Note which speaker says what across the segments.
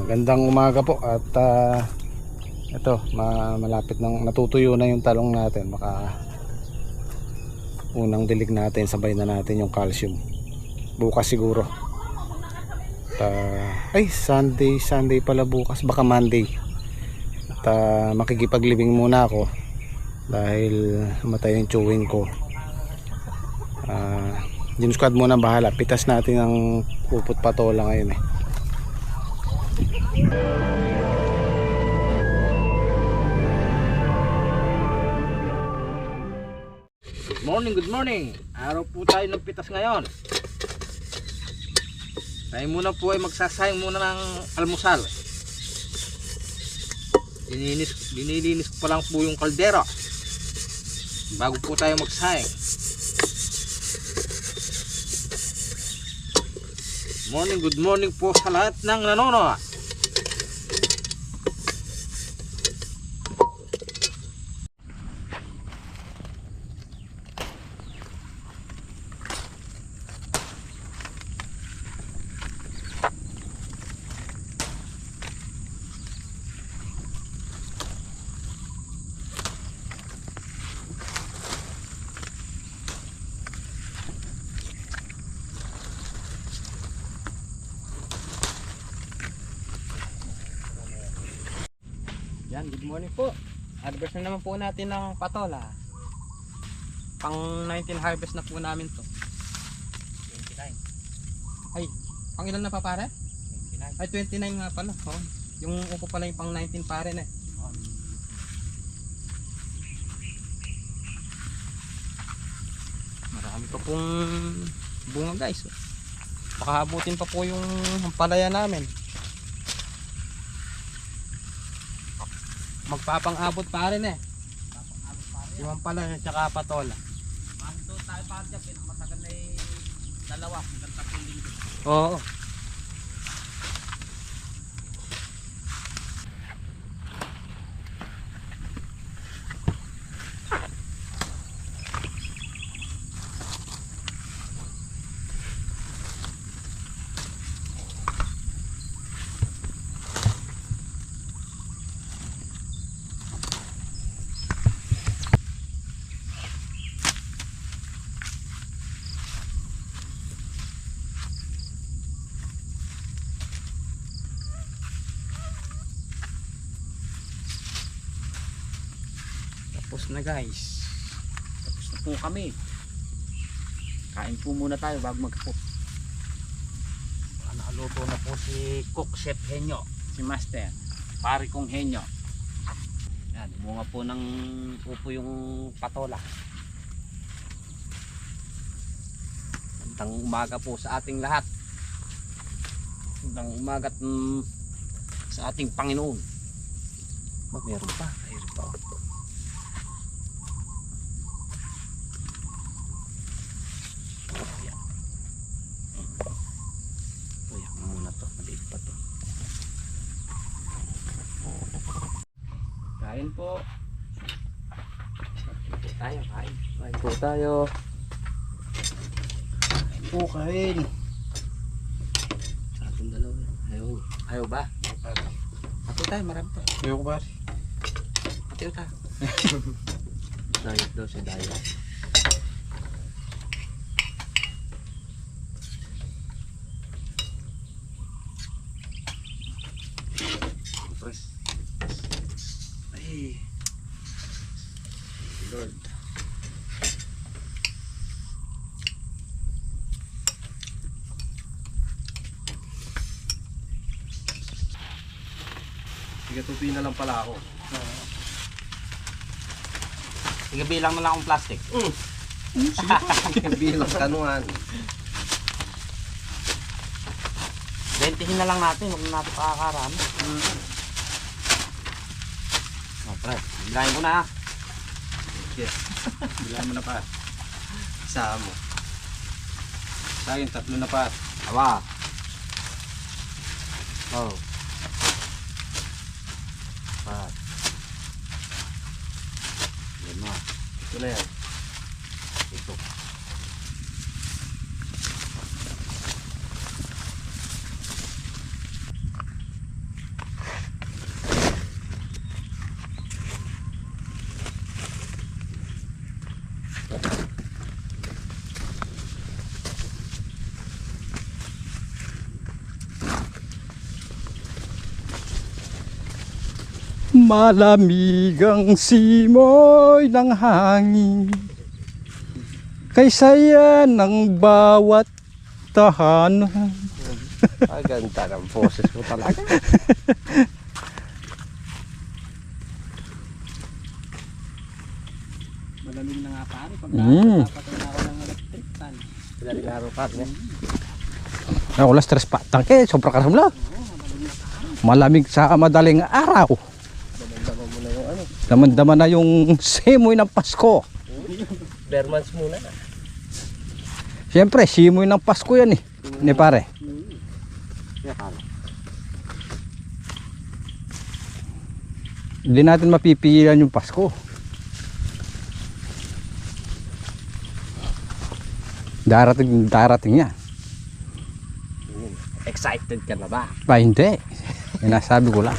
Speaker 1: Magandang umaga po at ito malapit nang natutuyo na yung talong natin. Baka unang dilig natin, sabay na natin yung calcium bukas siguro. Ay Sunday pala bukas, baka Monday. At makikipaglibing muna ako dahil matay yung chewing ko. Jim Squad muna bahala. Pitas natin ang upot patola ngayon eh.
Speaker 2: Good morning. Araw po tayo ng pitas ngayon. Tayo muna po ay magsasayang muna ng almusal. Dinilinis ko pa lang po yung kaldero bago po tayo magsayang. Good morning po sa lahat ng nanonood. Yan, good morning po. Harvest na naman po natin ng patola. Pang 19 harvest na po namin to. 29. Ay, pang ilan na pa pare? 29. Ay, 29 nga pala. Oh, yung upo pala yung pang 19 pare na eh. Marami pa pong bunga guys. Baka abutin pa po yung palaya namin. Magpapang-abot pa rin eh. Yung pala at saka patola. Manto tayo pa dyan, matagal na dalawa, hanggang 3 linggo. Oo. Tapos na guys. Tapos na po kami. Kain po muna tayo bago magkapot. Nakaluto na po si Cook Chef Henyo, si Master, pare kong Henyo. Yan, bunga po ng upo yung patola. Magandang umaga po sa ating lahat. Magandang umaga sa ating Panginoon. Meron pa. Mayroon pa. Kain po. Kain po tayo.
Speaker 1: Kain.
Speaker 2: Sa ating dalawa. Ayaw ba? Ato tayo, marami to.
Speaker 1: Ayaw ko ba?
Speaker 2: Ato tayo. Diet daw si diet. Press. Ay. Lord.
Speaker 1: Sige, tutuin na lang pala ako.
Speaker 2: Sige, bilang na lang akong plastic.
Speaker 1: Sige, bilang kanuan.
Speaker 2: 20 na lang natin, huwag na natin pakakarami. Pre, bilangin ko na ha.
Speaker 1: Yes. Bilangin mo na pa. Isa mo. Sa akin, 3 na pa.
Speaker 2: Awa. Oh. 4. 5.
Speaker 1: Ito na yan.
Speaker 2: Ito.
Speaker 3: Malamig ang simoy ng hangin, kay saya ng bawat tahanan.
Speaker 2: Ang ganda ng boses mo talaga. Malamig na nga pare. Pag napatay na ako ng electric fan. Madaling araw pare.
Speaker 3: Wala stress pa. Tangke, sobra karam lang. Malamig sa madaling araw.
Speaker 2: Damang mo na yung ano.
Speaker 3: Daman-daman na yung simoy ng Pasko.
Speaker 2: Bermans muna na.
Speaker 3: Siyempre, simoy ng Pasko yan eh. Ni pare.
Speaker 2: Yeah, pare.
Speaker 3: Hindi natin mapipigilan yung Pasko. Darating yan.
Speaker 2: Excited ka na ba?
Speaker 3: Pa hindi. Sinasabi ko lang.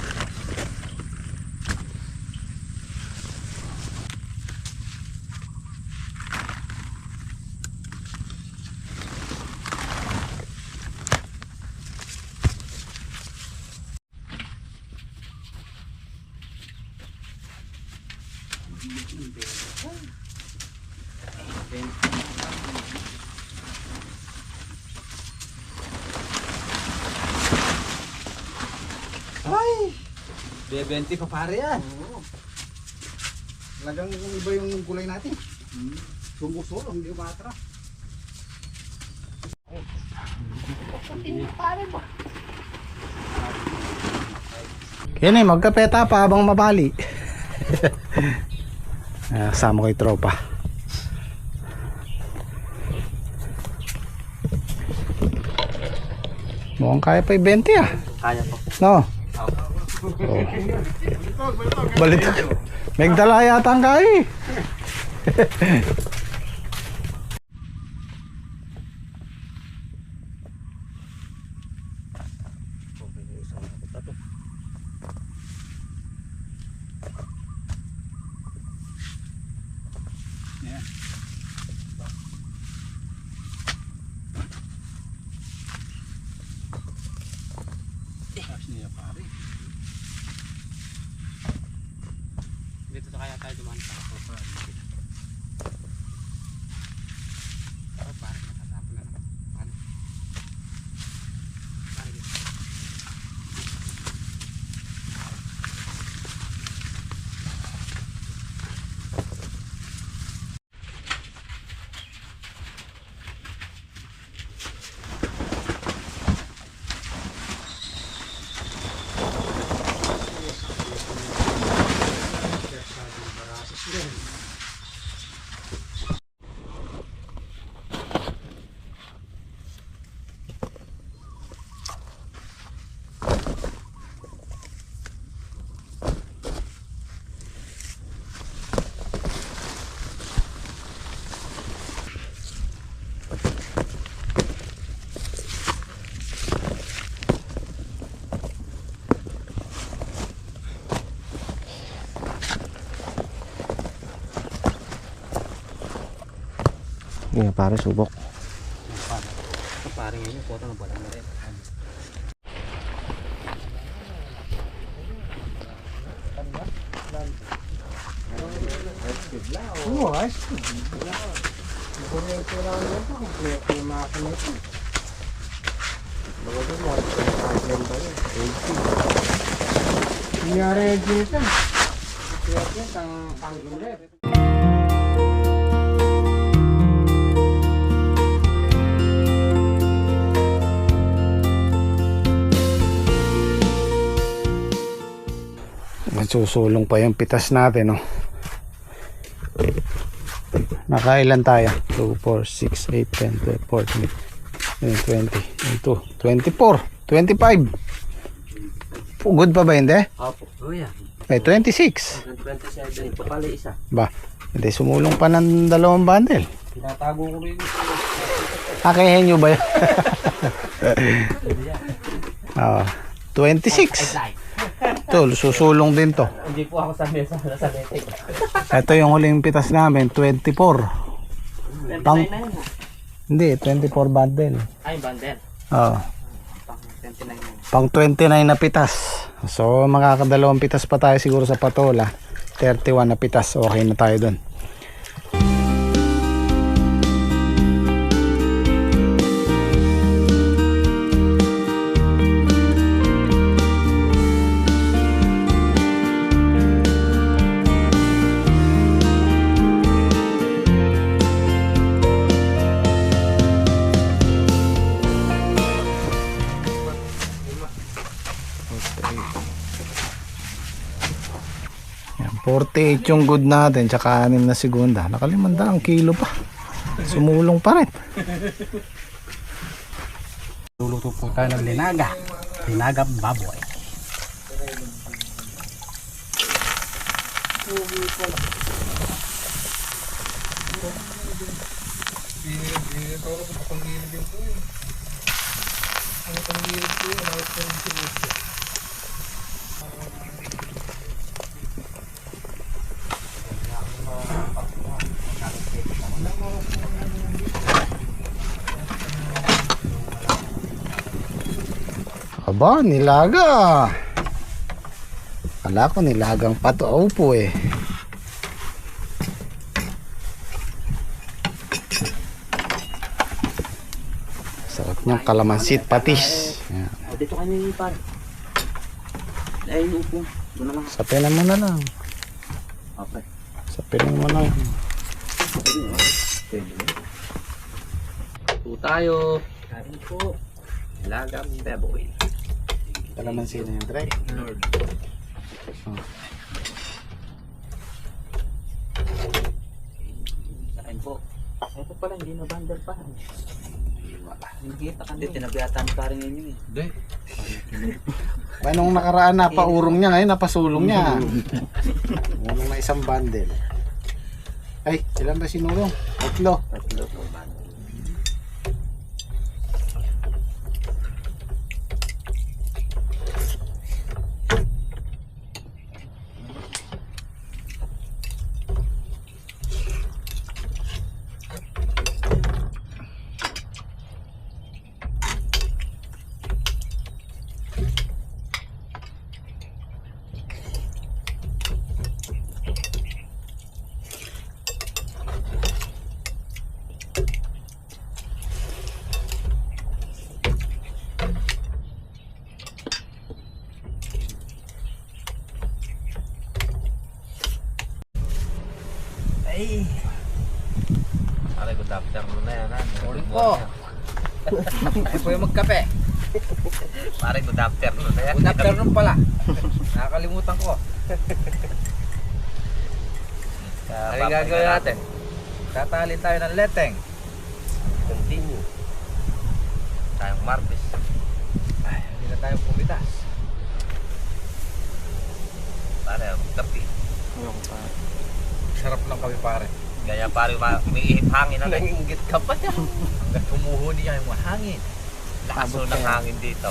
Speaker 1: Ay! B20 pa pare yan. Talagang iba yung kulay natin. Sumusulong, hindi umatra. Yan eh, magkapeta pa habang mabali. Kasama ko yung tropa. Mukhang kaya pa yung 20 ah.
Speaker 2: Kaya po.
Speaker 1: No? Oh. Balit. May dala yata ang kaya eh.
Speaker 2: Dito na kaya tayo dumaan sa ako. Pare, nakatapon na naman. Pare. Pare dito.
Speaker 1: Nga pare, subok.
Speaker 2: Pare ngayon, photo na balang na rin.
Speaker 1: Oo, ayos. Kuryente lang yan po. Kumpleto yung makina ito. Bago ito lang. Problem ba yun? 80. Nangyari dito. Kumpleto yan. Pang-ulit. Susulong pa yung pitas natin, no? Nakailan tayo? 2, 4, 6, 8, 10, 12, 14, 20, 24, 25. Good pa ba hindi?
Speaker 2: Opo. Oh yeah.
Speaker 1: May 26.
Speaker 2: 27. Ito pala isa.
Speaker 1: Ba, hindi sumulong pa ng 2 bundle.
Speaker 2: Tinatago ko rin.
Speaker 1: Akayin nyo ba yun? 26. Ito, susulong din to.
Speaker 2: Hindi po ako sa mesa. Nasa netek.
Speaker 1: Ito yung huling pitas namin, 24. Pang, hindi, 24 bundle.
Speaker 2: Ay, bandel.
Speaker 1: Oh,
Speaker 2: Pang 29 yun.
Speaker 1: pang 29 na pitas. So makakadalawang pitas pa tayo siguro sa patola. 31 na pitas, okay na tayo dun. Yan, 48 yung good natin, tsaka 6 na segunda. Nakalimanda ang kilo pa. Sumulong pa rin.
Speaker 2: Luluto po tayo ng linaga. Linaga baboy.
Speaker 1: Aba, nilaga. Kala ko nilagang pato po eh. Sarap niyang kalamansit patis. Yan.
Speaker 2: Dito kami ni par. Ay, upo. Doon na lang.
Speaker 1: Sapinan mo na lang.
Speaker 2: Okay.
Speaker 1: Sapinan mo na lang.
Speaker 2: Po tayo. Kain po. Lagang baboy.
Speaker 1: Kalamansi na yung Dre.
Speaker 2: Kain po. Ito pala, hindi na bandar pa. Hindi kita kanina. Hindi, tinabiyatan pa rin ninyo eh. Hindi.
Speaker 1: Nung nakaraan napaurong niya, ngayon napasulong niya. Nung na isang bundle. Ay, ilan ba sinulong? 3.
Speaker 2: Tatlo po bandar. Ay. Pare, good afternoon na yan ha. Morning po. Ay po yung magkape. Pare, good afternoon na yan. Good afternoon pala. Nakakalimutan ko. Ano gagawin natin? Tatali tayo ng leteng. Continue. Tayong marbis. Ay, hindi na tayo pumitas. Pare, magkape. Ayoko pare. Sarap lang kami pare. Gaya pare, umiihip hangin na. Nanginggit ka pa yan. Hanggang kumuhuni niya yung hangin. Laso ng hangin dito.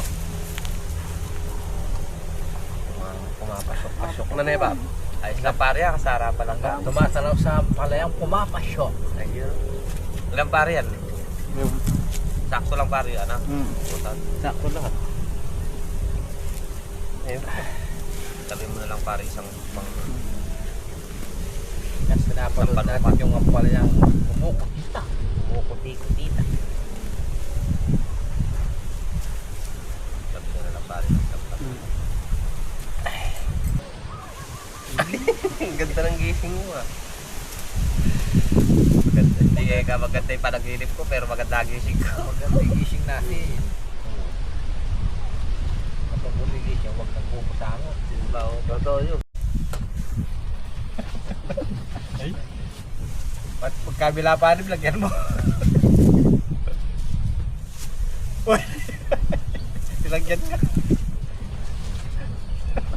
Speaker 2: Pumapasok-pasok na na ba? Ayos na pare, kasara pa lang ka. Tumasalaw sa palayang pumapasok. Ayun. Ilang pare yan? Sakto lang pare, ano? Sakto lahat. Ayun. Sabi mo na lang pare, isang kasi pinapanood natin yung pala niyang kumukutita. Kumukuti-kutita. Sabi ko na lang pare. Ang ganda ng gising mo ah. Maganda. Hindi ka maganda yung panaginip ko pero maganda gising ko. Maganda yung gising natin. Kapag muli gising, huwag nang bumusangot. Totoo yun. Ba't pagkabila pa rin, lagyan mo. Uy! Silagyan ka.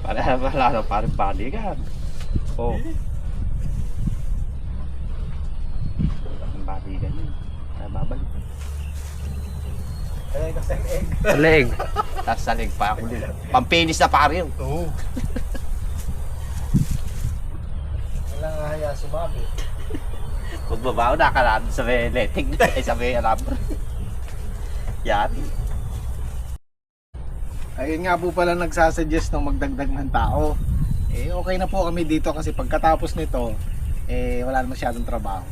Speaker 2: Wala na parang bali ka. Oo. Parang bali ka yun. Kaya babalik. Sa leeg. Sa leeg. Tapos sa leeg pa ako din. Pampinis na pare yun. Oo. Walang haya sumabi. Kung babaw na ka sa may leting. Ay sa may alam. Yan.
Speaker 1: Ayun nga po pala nagsasuggest ng magdagdag ng tao. Okay na po kami dito kasi pagkatapos nito, wala na masyadong trabaho.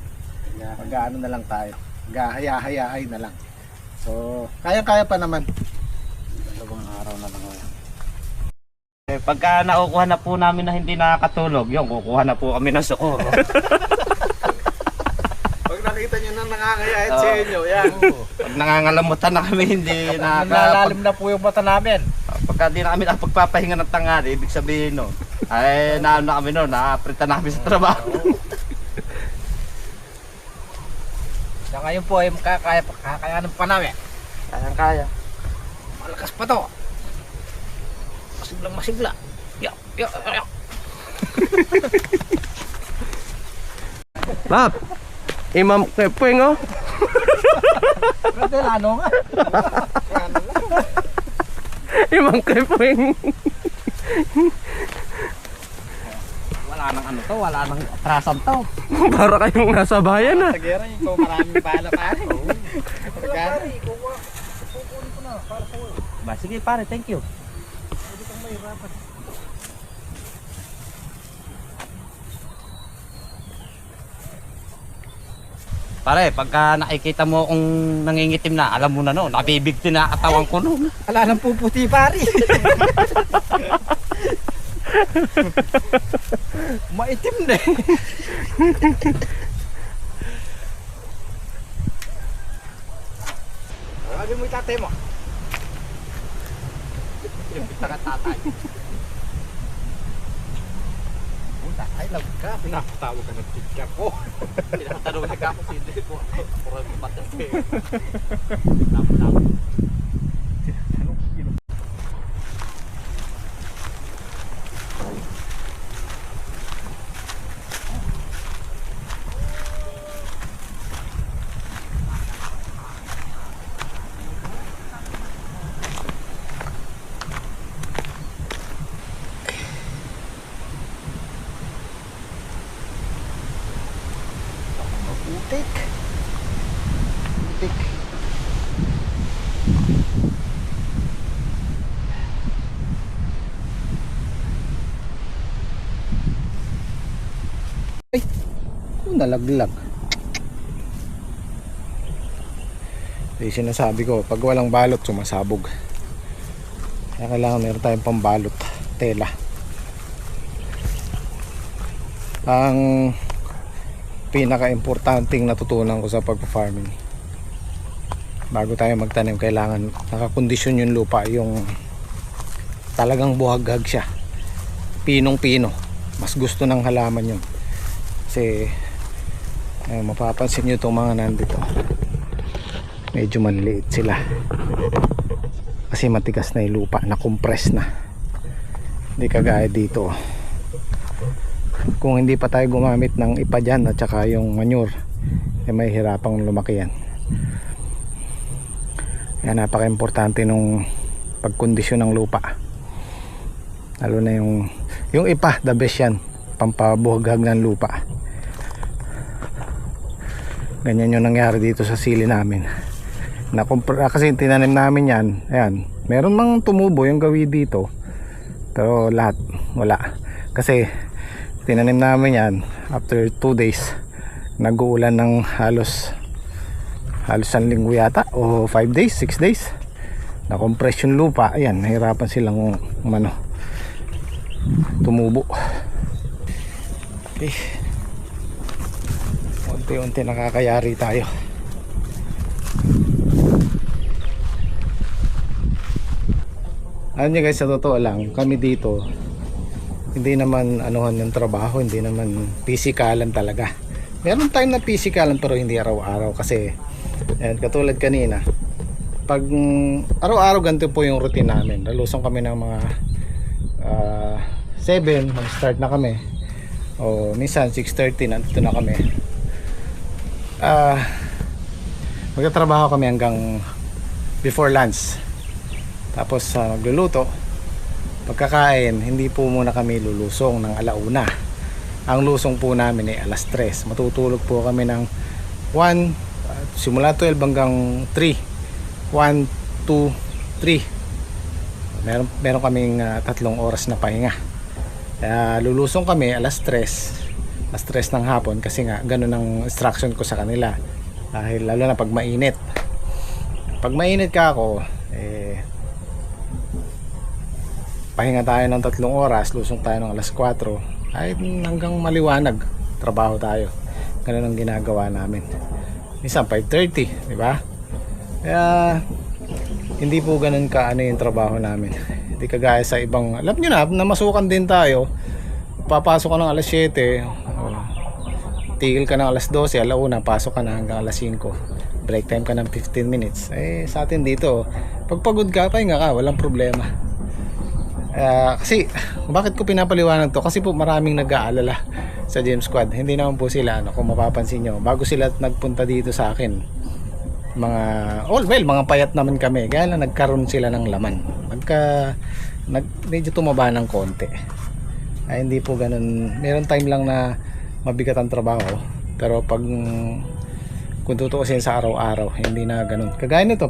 Speaker 1: Mag-ano na lang tayo. Gahaya-hayahay na lang. So, kaya-kaya pa naman. Dalawang araw na lang ngayon.
Speaker 2: Pagka nakukuha na po namin na hindi nakakatulog, yung kukuha na po kami ng suko.
Speaker 1: Pag nakita nyo na nakakayahit sa inyo, yan.
Speaker 2: Pag nangangalamutan na kami, hindi
Speaker 4: Nalalim na po yung mata namin.
Speaker 2: Pagka di na kami nakapagpapahinga ng tanghali, ibig sabihin no, ay naano na kami no, naaprita na kami sa trabaho.
Speaker 4: Sa ngayon po ay kakayanin pa namin.
Speaker 2: Kaya.
Speaker 4: Malakas pa to. Masiglang masigla. Yak.
Speaker 3: Lap! Imam Kepeng oh!
Speaker 4: Pwede lano nga.
Speaker 3: Imam Kepeng!
Speaker 4: Wala nang ano to, wala nang atrasan to.
Speaker 3: Para kayong nasa bayan ah!
Speaker 4: Tagara yung ko maraming bala pare.
Speaker 2: Ba, sige pare, thank you. Pare, pagka nakikita mo kung nangingitim na, alam mo na no, nabibigti na katawan ko no.
Speaker 4: Wala nang puputi pare. Maitim na eh. Sabi mo yung tatay mo.
Speaker 2: Kita ka tatay.
Speaker 4: Ay, love ka. Pinapatawag ka ng teacher ko.
Speaker 2: Tinatanong na ka ako, hindi po. Puro matas eh.
Speaker 1: Putik. Ay, nalaglag. Sinasabi ko, pag walang balot, sumasabog. Kaya kailangan meron tayong pambalot, tela. Ang pinaka-importanting natutunan ko sa pag-farming, bago tayo magtanim, kailangan nakakondisyon yung lupa, yung talagang buhaghag siya, pinong-pino. Mas gusto ng halaman yun. Kasi mapapansin nyo itong mga nandito, medyo maliliit sila kasi matigas na yung lupa, na-compress na. Hindi kagaya dito, kung hindi pa tayo gumamit ng ipa dyan at saka yung manure, may hirapang lumaki yan. Kaya napaka-importante nung pagkondisyon ng lupa, lalo na yung ipa, the best yan, pampabuhaghag ng lupa. Ganyan yung nangyari dito sa sili namin. Kasi tinanim namin yan, ayan, meron mang tumubo yung gawi dito, pero lahat wala. Kasi tinanim namin yan, after 2 days nag-uulan ng halos 1 linggo yata, o 5 days, 6 days, na-compress yung lupa. Ayan, nahirapan silang tumubo. Okay, unti-unti nakakayari tayo. Alam niyo guys, sa totoo lang, kami dito hindi naman anuhan yung trabaho, hindi naman pisikalan talaga. Meron time na pisikalan pero hindi araw-araw kasi katulad kanina, pag araw-araw ganito po yung routine namin. Lalusong kami ng mga 7, mag-start na kami, o minsan 6:30 nandito na kami. Magtatrabaho kami hanggang before lunch, tapos magluluto. Pagkakain, hindi po muna kami lulusong ng 1:00. Ang lusong po namin ay 3:00. Matutulog po kami ng 1, simula 12 hanggang 3. 1, 2, 3. Meron kaming 3 oras na pahinga. Kaya lulusong kami alas 3 ng hapon kasi nga ganun ang instruction ko sa kanila. Dahil lalo na pag mainit. Pag mainit ka ako, pahinga tayo ng 3 oras, lusong tayo ng alas 4. Ay hanggang maliwanag, trabaho tayo. Ganun ang ginagawa namin. Minsan 5:30, di ba? Kaya hindi po ganun ka yung trabaho namin. Hindi kagaya sa ibang, alam nyo na, namasukan din tayo. Papasok ka ng alas 7, tigil ka ng alas 12, alauna, pasok ka na hanggang alas 5. Break time ka ng 15 minutes. Sa atin dito, pag pagod ka, pahinga ka, walang problema. Kasi, bakit ko pinapaliwanag to? Kasi po maraming nag-aalala sa Gem Squad. Hindi naman po sila, kung mapapansin nyo, bago sila nagpunta dito sa akin, mga payat naman kami, kaya lang nagkaroon sila ng laman. Medyo tumaba ng konti. Hindi po ganun. Meron time lang na mabigat ang trabaho, pero kung tutuusin sa araw-araw, hindi na ganun. Kagaya nito,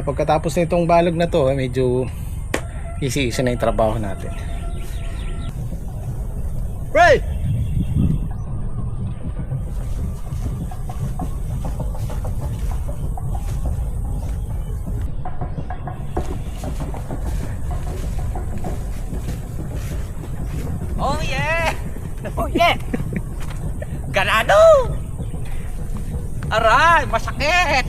Speaker 1: pagkatapos nitong balog na to, medyo easy na yung trabaho natin. Right!
Speaker 2: Oh yeah! Oh yeah! Ganado! Aray, masakit!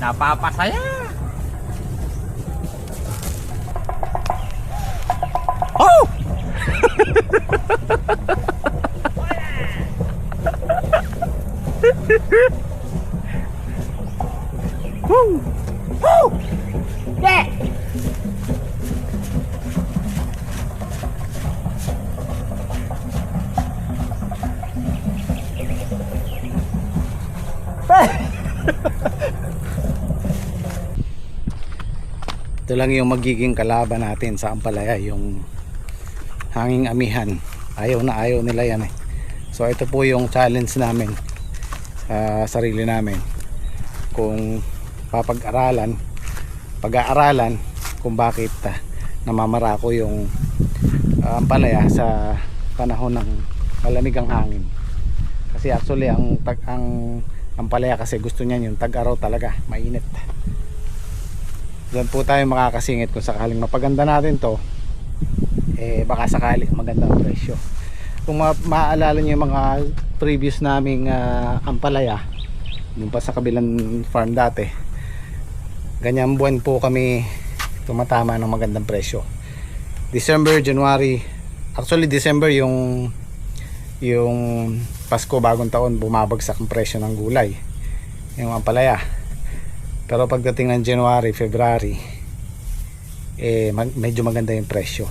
Speaker 2: Napapasaya! Oh! Woo! Woo! Yeah!
Speaker 1: Ito lang yung magiging kalaban natin sa ampalaya, yung hanging amihan. Ayaw nila yan eh. So ito po yung challenge namin sa sarili namin, kung pag-aaralan kung bakit namamarako yung ampalaya sa panahon ng malamig ang hangin. Kasi actually ang ampalaya kasi gusto niya yung tag-araw talaga, mainit. Diyan po tayo makakasingit kung sakaling mapaganda natin to, baka sakali maganda ang presyo. Kung maaalala nyo yung mga previous naming ampalaya dun pa sa kabilang farm dati, ganyan buwan po kami tumatama ng magandang presyo. December, January, actually December yung Pasko, bagong taon, bumabagsak ang presyo ng gulay, yung ampalaya. Pero pagdating ng January, February, medyo maganda yung presyo.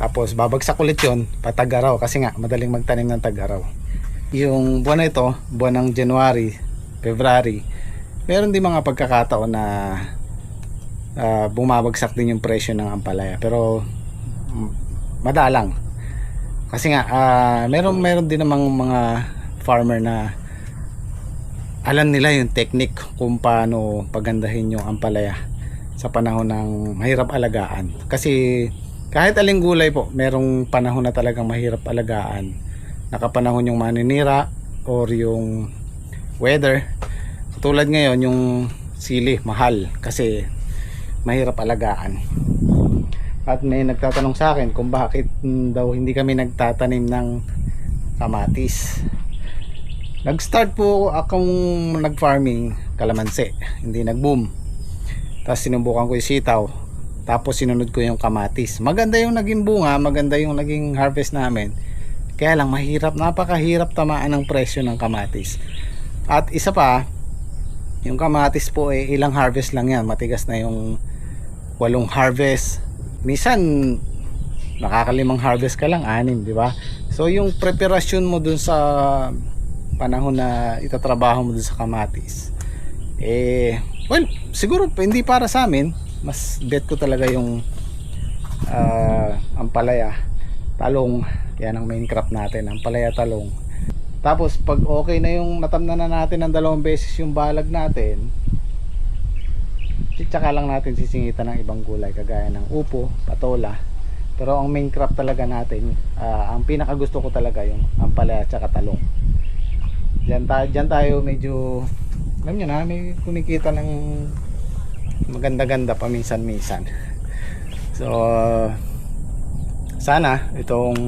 Speaker 1: Tapos babagsak ulit yun patag-araw, kasi nga madaling magtanim ng tag-araw. Yung buwan na ito, buwan ng January, February, meron din mga pagkakataon na bumabagsak din yung presyo ng ampalaya, pero madalang. Kasi nga meron din namang mga farmer na alam nila yung technique kung paano pagandahin yung ampalaya sa panahon ng mahirap alagaan. Kasi kahit aling gulay po, merong panahon na talagang mahirap alagaan. Nakapanahon yung maninira or yung weather. Katulad ngayon, yung sili mahal kasi mahirap alagaan. At may nagtatanong sa akin kung bakit daw hindi kami nagtatanim ng kamatis. Nag-start po akong nag-farming kalamansi, hindi nag-boom. Tapos sinubukan ko yung sitaw, tapos sinunod ko yung kamatis. Maganda yung naging bunga, maganda yung naging harvest namin. Kaya lang napakahirap tamaan ng presyo ng kamatis. At isa pa, yung kamatis po ilang harvest lang yan, matigas na yung 8 harvest. Minsan nakakalimang harvest ka lang, 6, di ba? So yung preparasyon mo dun sa panahon na itatrabaho mo dun sa kamatis, siguro hindi para sa amin. Mas bet ko talaga yung ampalaya. talong. Yan ang main crop natin, ang palaya talong. Tapos pag okay na yung natamnan na natin ng 2 beses yung balag natin, tsaka lang natin sisingitan ng ibang gulay kagaya ng upo, patola. Pero ang main crop talaga natin, ang pinaka gusto ko talaga yung ampalaya at saka talong. Diyan tayo medyo, alam nyo na, may kumikita ng maganda-ganda paminsan-minsan. So sana itong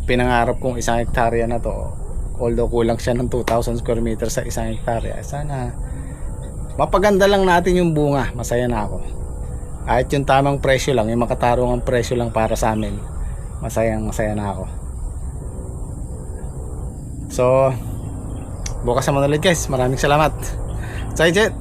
Speaker 1: pinangarap kong 1 hektarya na to, although kulang siya ng 2,000 square meters sa 1 hektarya, sana mapaganda lang natin yung bunga. Masaya na ako. Kahit yung tamang presyo lang, yung makatarungang presyo lang para sa amin, masaya na ako. So bukas naman ulit guys. Maraming salamat. Sai Jet.